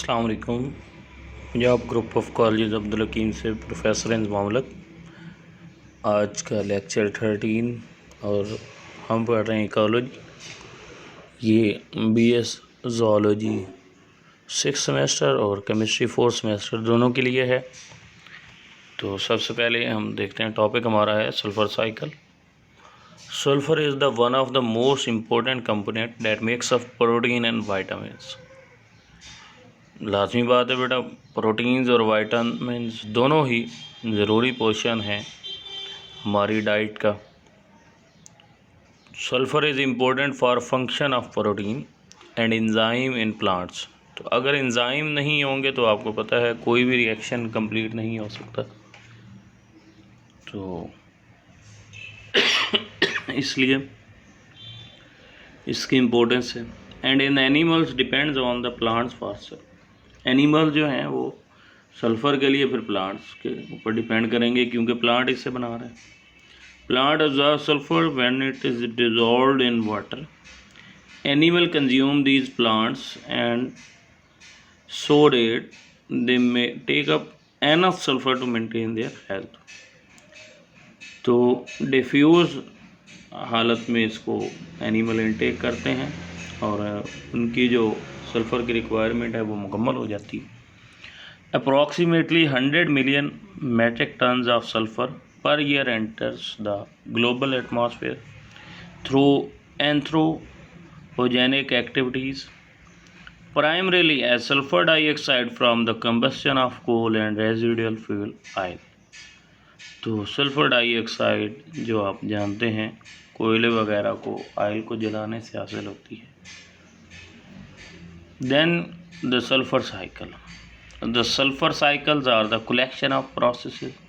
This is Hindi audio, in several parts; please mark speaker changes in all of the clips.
Speaker 1: अस्सलाम वालेकुम। Punjab group of college Abdul Hakim से प्रोफेसर इंज़माम उल हक। आज का लेक्चर 13 और हम पढ़ रहे हैं इकोलॉजी। ये बीएस ज़ूलॉजी 6 सेमेस्टर और केमिस्ट्री 4 सेमेस्टर दोनों के लिए है। तो सबसे पहले हम देखते हैं, टॉपिक हमारा है sulphur cycle. Sulphur is the one of the most important component that makes up protein and vitamins. लाजमी बात है बेटा, प्रोटीन्स और वाइटामिन्स दोनों ही ज़रूरी पोर्शन हैं हमारी डाइट का। Sulphur is important for function of protein and enzyme in plants. तो अगर एंजाइम नहीं होंगे तो आपको पता है कोई भी रिएक्शन कंप्लीट नहीं हो सकता। तो इसलिए इसकी इम्पोर्टेंस है। And in animals depends on the plants faster. Animal जो हैं वो सल्फ़र के लिए फिर प्लांट्स के ऊपर डिपेंड करेंगे, क्योंकि प्लांट इससे बना रहे हैं। Plant absorb sulfur when it is dissolved in water. Animal consume these plants and so that they may take up enough sulfur to maintain their health. तो डिफ्यूज़ हालत में इसको एनिमल इनटेक करते हैं और उनकी जो सल्फ़र की रिक्वायरमेंट है वो मुकम्मल हो जाती है। Approximately 100 million metric tons of sulphur per year enters the global atmosphere through anthropogenic activities, primarily as sulfur dioxide from the combustion of coal and residual fuel oil. तो सल्फ़र डाइऑक्साइड जो आप जानते हैं कोयले वगैरह को ऑयल को जलाने से हासिल होती है। Then the sulfur cycle. The sulfur cycles are the collection of processes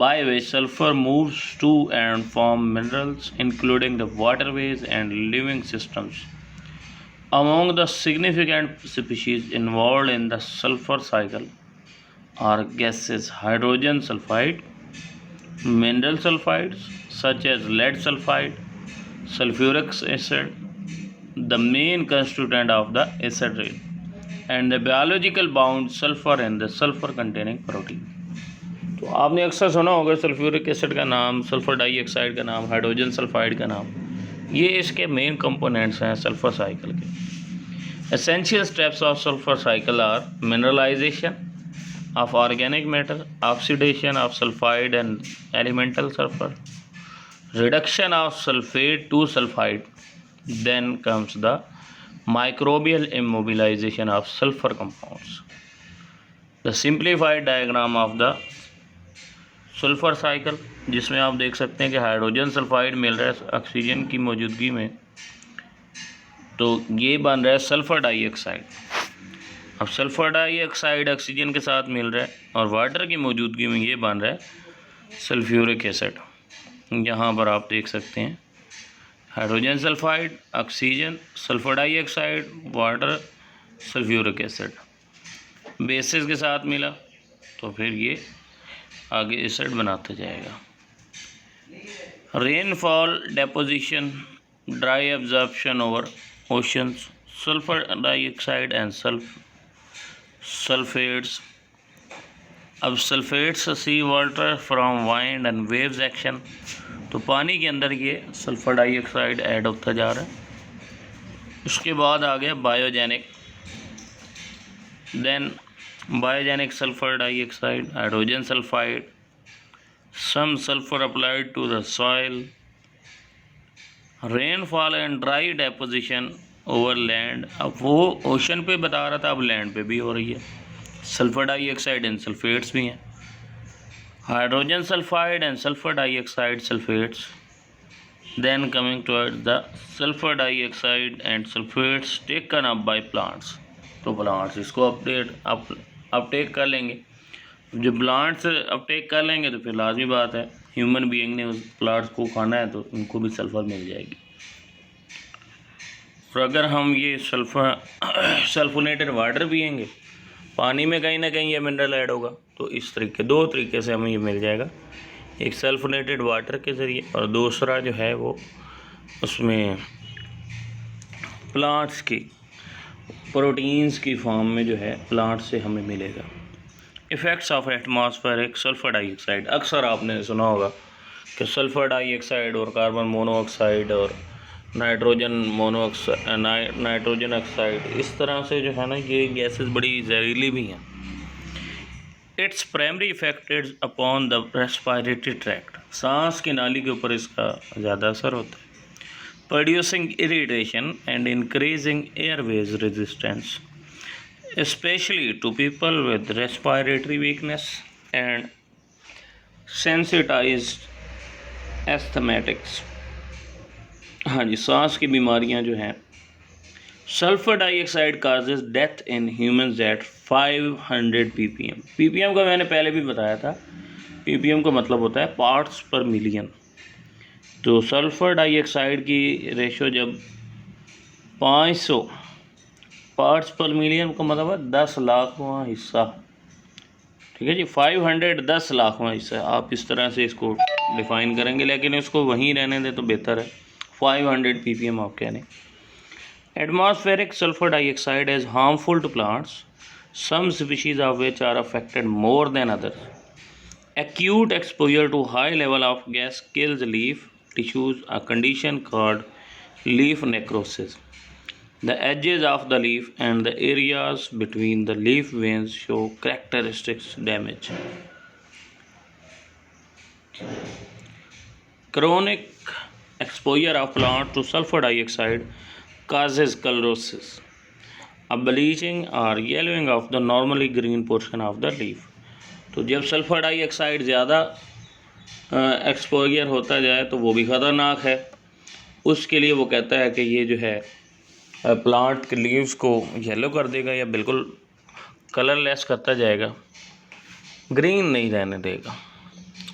Speaker 1: by which sulfur moves to and from minerals, including the waterways and living systems. Among the significant species involved in the sulfur cycle are gases hydrogen sulfide, mineral sulfides such as lead sulfide, sulfuric acid, the main constituent of the acid rain, and the biological bound sulfur and the sulfur containing protein. तो आपने अक्सर सुना होगा सल्फ्यूरिक एसिड का नाम, सल्फ़र डाइऑक्साइड का नाम, हाइड्रोजन सल्फाइड का नाम। ये इसके मेन कंपोनेंट्स हैं सल्फ़र साइकिल के। Essential steps of sulphur cycle are mineralisation of organic matter, oxidation of sulphide and elemental sulphur, reduction of sulphate to sulphide, then comes the microbial immobilisation of sulphur compounds. The simplified diagram of the sulphur cycle, जिसमें आप देख सकते हैं कि हाइड्रोजन सल्फाइड मिल रहा है ऑक्सीजन की मौजूदगी में, तो ये बन रहा है सल्फ़र डाइऑक्साइड। अब सल्फ़र डाइऑक्साइड ऑक्सीजन के साथ मिल रहा है और वाटर की मौजूदगी में ये बन रहा है सल्फ्यूरिक एसिड। यहाँ पर आप देख सकते हैं hydrogen sulphide, oxygen, sulphur dioxide, water, sulphuric acid basis के साथ मिला तो फिर ये आगे एसिड बनाता जाएगा। Rainfall, deposition, dry absorption over oceans, sulphur dioxide and sulphates. अब sulphates sea water from wind and waves action, तो पानी के अंदर ये सल्फर डाइऑक्साइड ऐड होता जा रहा है। उसके बाद आ गया biogenic, then biogenic sulfur dioxide, hydrogen sulfide, some sulfur applied to the soil, rainfall and dry deposition over land। अब वो ओशन पे बता रहा था, अब लैंड पे भी हो रही है। सल्फर डाइऑक्साइड एंड सल्फेट्स भी हैं, hydrogen sulphide and sulphur dioxide sulphates. Then coming towards the sulphur dioxide and sulphates taken up by plants. तो प्लांट्स इसको अपटेक कर लेंगे। जब प्लांट्स अपटेक कर लेंगे तो फिर लाजमी बात है ह्यूमन बीइंग ने उस प्लांट्स को खाना है तो उनको भी सल्फ़र मिल जाएगी। और अगर हम ये सल्फोनेटेड वाटर पिएंगे, पानी में कहीं ना कहीं ये मिनरल ऐड होगा, तो इस तरीके दो तरीके से हमें ये मिल जाएगा, एक सल्फोनेटेड वाटर के ज़रिए और दूसरा जो है वो उसमें प्लांट्स की प्रोटीन्स की फॉर्म में जो है प्लांट से हमें मिलेगा। Effects of atmospheric sulphur dioxide, अक्सर आपने सुना होगा कि सल्फ़र डाइऑक्साइड और कार्बन मोनोऑक्साइड और नाइट्रोजन ऑक्साइड, इस तरह से जो है ना ये गैसेस बड़ी जहरीली भी हैं। Its primary effect is upon the respiratory tract, सांस की नाली के ऊपर इसका ज़्यादा असर होता है। Producing irritation and increasing Airways resistance, especially to people with respiratory weakness and sensitized asthmatics। हाँ जी, सांस की बीमारियां जो हैं। Sulphur dioxide causes death in humans at 500 ppm। ppm का मैंने पहले भी बताया था, ppm का मतलब होता है पार्ट्स पर मिलियन। तो सल्फर डाइऑक्साइड की रेशो जब 500 पार्ट्स पर मिलियन का मतलब है 10 लाखवां हिस्सा, ठीक है जी। 500 10 लाखवां हिस्सा, आप इस तरह से इसको डिफाइन करेंगे, लेकिन इसको वहीं रहने दें तो बेहतर है। 500 ppm आप कह लें। Atmospheric sulphur dioxide is harmful to plants, some species of which are affected more than others. Acute exposure to high level of gas kills leaf tissues, a condition called leaf necrosis. The edges of the leaf and the areas between the leaf veins show characteristic damage. Chronic exposure of plant to sulfur dioxide causes chlorosis, a bleaching or yellowing of the normally green portion of the leaf. तो जब सल्फर डाइऑक्साइड ज़्यादा एक्सपोजर होता जाए तो वो भी ख़तरनाक है। उसके लिए वो कहता है कि ये जो है प्लांट के लीव्स को येलो कर देगा या बिल्कुल कलरलेस करता जाएगा, ग्रीन नहीं रहने देगा।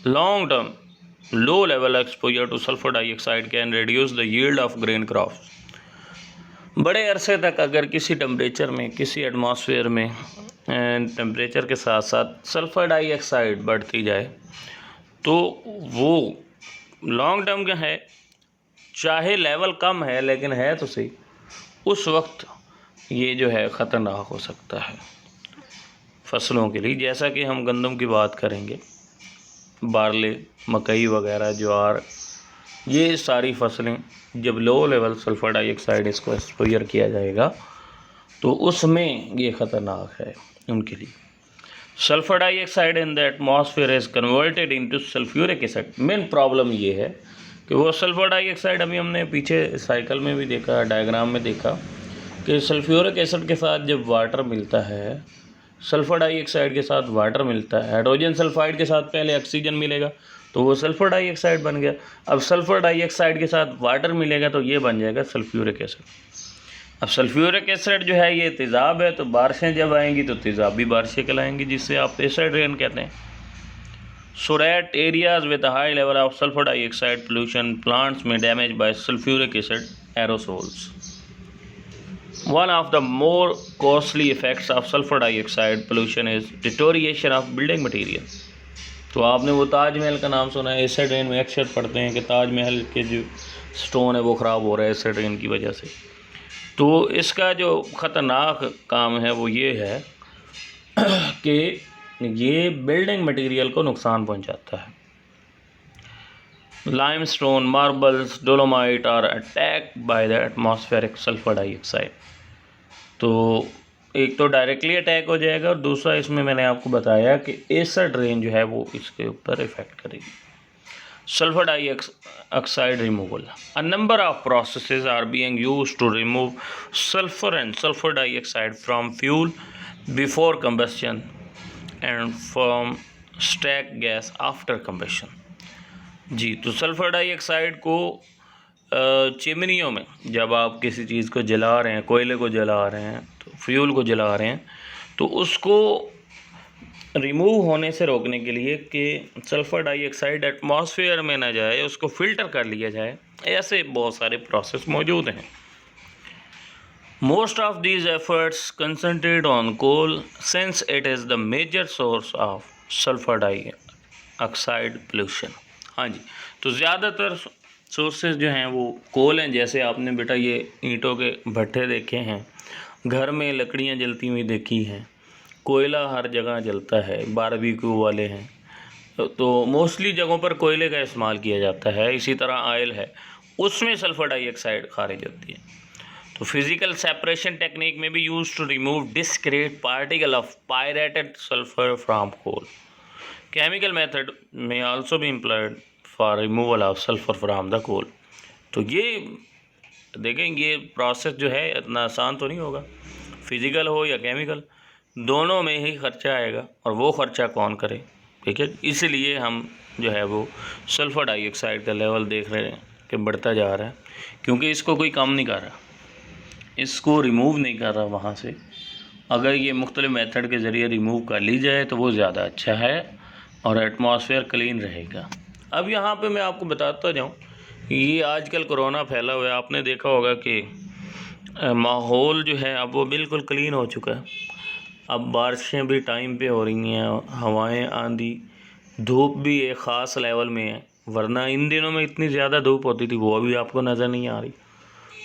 Speaker 1: Long term low level exposure two sulphur dioxide can reduce the yield of grain crops. बड़े अरसे तक अगर किसी टेम्परेचर में, किसी एटमॉस्फेयर में टेम्परेचर के साथ साथ सल्फ़र डाइऑक्साइड बढ़ती जाए तो वो लॉन्ग टर्म का है, चाहे लेवल कम है लेकिन है तो सही, उस वक्त ये जो है ख़तरनाक हो सकता है फसलों के लिए। जैसा कि हम गंदम की बात करेंगे, बारले, मकई वगैरह, ज्वार, ये सारी फसलें जब लो लेवल सल्फ़र डाइऑक्साइड इसको एक्सपोजर किया जाएगा तो उसमें ये ख़तरनाक है उनके लिए। Sulphur dioxide in the atmosphere is converted into sulphuric acid. Main problem ये है कि वो सल्फ़र डाइऑक्साइड, अभी हमने पीछे साइकिल में भी देखा, डायग्राम में देखा कि सल्फ्यूरिक एसिड के साथ जब वाटर मिलता है, सल्फ़र डाइऑक्साइड के साथ वाटर मिलता है, हाइड्रोजन सल्फाइड के साथ पहले ऑक्सीजन मिलेगा तो वो सल्फ़र डाइऑक्साइड बन गया। अब सल्फ़र डाइऑक्साइड के साथ वाटर मिलेगा तो ये बन जाएगा सल्फ्यूरिक एसिड। अब सल्फ्यूरिक एसिड जो है ये तेज़ाब है, तो बारिशें जब आएंगी तो तेज़ाबी बारिशें कहलाएंगी, जिससे आप एसिड रेन कहते हैं। So that areas with high level of sulphur dioxide pollution plants में damage by sulphuric acid aerosols. One of the more costly effects of sulfur dioxide pollution is deterioration of building material। तो आपने वो ताजमहल का नाम सुना है, एसिड रेन में अक्सर पढ़ते हैं कि ताजमहल के जो स्टोन है वो ख़राब हो रहा है एसिड रेन की वजह से। तो इसका जो ख़तरनाक काम है वो ये है कि ये बिल्डिंग मटेरियल को नुकसान पहुंचाता है। Limestone, marbles, dolomite are attack by the atmospheric sulphur dioxide. तो एक तो डायरेक्टली अटैक हो जाएगा और दूसरा इसमें मैंने आपको बताया कि एसिड रेन जो है वो इसके ऊपर इफ़ेक्ट करेगी। Sulphur dioxide removal, a number of processes are being used to remove sulphur and sulphur dioxide from fuel before combustion and from stack gas after combustion. जी, तो सल्फर डाइऑक्साइड को चिमनियों में जब आप किसी चीज़ को जला रहे हैं, कोयले को जला रहे हैं, तो फ्यूल को जला रहे हैं, तो उसको रिमूव होने से रोकने के लिए कि सल्फ़र डाइऑक्साइड एटमॉस्फेयर में ना जाए, उसको फ़िल्टर कर लिया जाए, ऐसे बहुत सारे प्रोसेस मौजूद हैं। Most of these efforts concentrate on coal since it is the major source of sulphur dioxide pollution. हाँ जी, तो ज़्यादातर सोर्सेज जो हैं वो कोल हैं। जैसे आपने बेटा ये ईंटों के भट्ठे देखे हैं, घर में लकड़ियाँ जलती हुई देखी हैं, कोयला हर जगह जलता है, बारबेक्यू वाले हैं, तो मोस्टली जगहों पर कोयले का इस्तेमाल किया जाता है। इसी तरह ऑयल है, उसमें सल्फ़र डाइऑक्साइड खारिज होती है। तो फिजिकल सेपरेशन टेक्निक में भी use to remove discrete particle of pyritic sulphur from coal. Chemical method में आल्सो भी employed for removal of sulphur from the coal. तो ये देखें, ये प्रोसेस जो है इतना आसान तो नहीं होगा, फिजिकल हो या केमिकल, दोनों में ही खर्चा आएगा, और वो खर्चा कौन करे, ठीक है। इसलिए हम जो है वो सल्फ़र डाइऑक्साइड का लेवल देख रहे हैं कि बढ़ता जा रहा है, क्योंकि इसको कोई कम नहीं कर रहा, इसको रिमूव नहीं कर रहा वहाँ से। अगर ये मुख्तलिफ मेथड के ज़रिए रिमूव कर ली जाए तो वो ज़्यादा अच्छा है और एटमॉस्फेयर क्लीन रहेगा। अब यहाँ पे मैं आपको बताता जाऊँ, ये आजकल कोरोना फैला हुआ है, आपने देखा होगा कि माहौल जो है अब वो बिल्कुल क्लीन हो चुका है। अब बारिशें भी टाइम पे हो रही हैं, हवाएं, आंधी, धूप भी एक ख़ास लेवल में है, वरना इन दिनों में इतनी ज़्यादा धूप होती थी वो अभी आपको नज़र नहीं आ रही।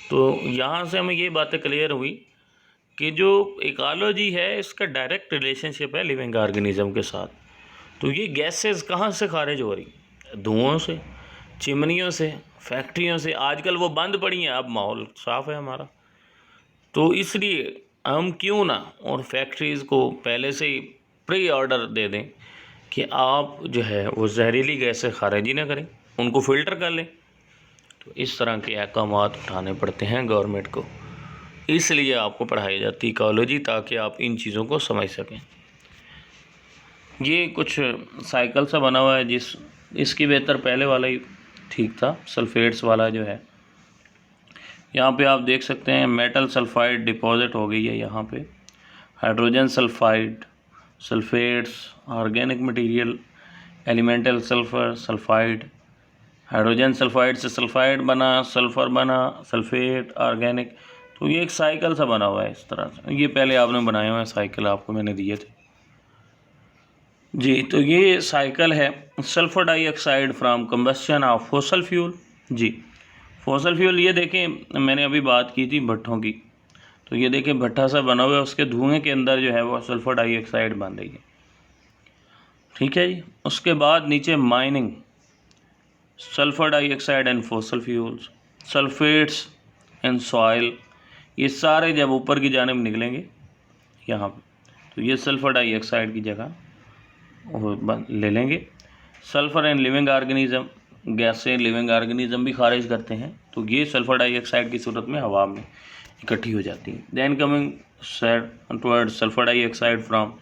Speaker 1: तो यहाँ से हमें ये बातें क्लियर हुई कि जो इकोलॉजी है इसका डायरेक्ट रिलेशनशिप है लिविंग ऑर्गेनिज़म के साथ। तो ये गैसेस कहाँ से खारिज हो रही, धुओं से, चिमनियों से, फैक्ट्रियों से। आजकल वो बंद पड़ी हैं, अब माहौल साफ़ है हमारा। तो इसलिए हम क्यों ना और फैक्ट्रीज़ को पहले से ही प्री ऑर्डर दे दें कि आप जो है वो जहरीली गैसें खारिज ही ना करें, उनको फ़िल्टर कर लें। तो इस तरह के अहकाम उठाने पड़ते हैं गवर्नमेंट को, इसलिए आपको पढ़ाई जाती है इकोलॉजी, ताकि आप इन चीज़ों को समझ सकें। ये कुछ साइकिल सा बना हुआ है, इसकी बेहतर पहले वाला ही ठीक था, सल्फेट्स वाला जो है। यहाँ पे आप देख सकते हैं मेटल सल्फाइड डिपॉजिट हो गई है, यहाँ पे hydrogen sulphide, sulphates, organic material, elemental sulphur, sulphide, hydrogen sulphide से सल्फाइड बना, सल्फ़र बना, सल्फेट, ऑर्गेनिक। तो ये एक साइकिल सा बना हुआ है इस तरह से। ये पहले आपने बनाए हुए साइकिल आपको मैंने दिए थे जी। तो ये साइकिल है sulphur dioxide from combustion of fossil fuel. जी, फॉसल फ्यूल, ये देखें मैंने अभी बात की थी भट्ठों की, तो ये देखें भट्ठा सा बना हुआ है, उसके धुएँ के अंदर जो है वो सल्फ़र डाइऑक्साइड बन रही है, ठीक है जी। उसके बाद नीचे mining, sulphur dioxide and fossil fuels, sulphates and soil, ये सारे जब ऊपर की जानिब निकलेंगे यहाँ पर, तो ये सल्फ़र डाइऑक्साइड की जगह वो ले लेंगे। Sulphur and living organism, gas से लिविंग ऑर्गेनिज़म भी खारिज करते हैं, तो ये सल्फ़र डाइऑक्साइड की सूरत में हवा में इकट्ठी हो जाती है। Then coming said toward sulphur dioxide from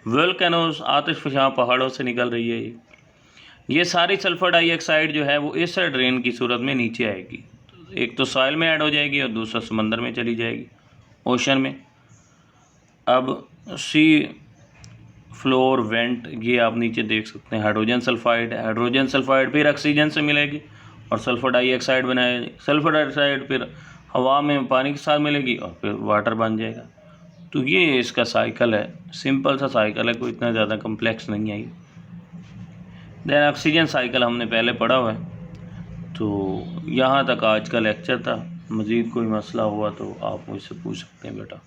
Speaker 1: volcanoes, आतिशफ़शां पहाड़ों से निकल रही है ये सारी सल्फ़र डाइऑक्साइड जो है वो इस ड्रेन की सूरत में नीचे आएगी। एक तो सॉइल में ऐड हो जाएगी और दूसरा समंदर में चली जाएगी, ओशन में। अब सी फ्लोर वेंट, ये आप नीचे देख सकते हैं, हाइड्रोजन सल्फाइड, हाइड्रोजन सल्फाइड फिर ऑक्सीजन से मिलेगी और सल्फ़र डाइऑक्साइड बनाएगी, सल्फ़र डाइऑक्साइड फिर हवा में पानी के साथ मिलेगी और फिर वाटर बन जाएगा। तो ये इसका साइकिल है, सिंपल सा साइकिल है, कोई इतना ज़्यादा कम्प्लेक्स नहीं है। देन ऑक्सीजन साइकिल हमने पहले पढ़ा हुआ है। तो यहाँ तक आज का लेक्चर था, मज़ीद कोई मसला हुआ तो आप मुझसे पूछ सकते हैं बेटा।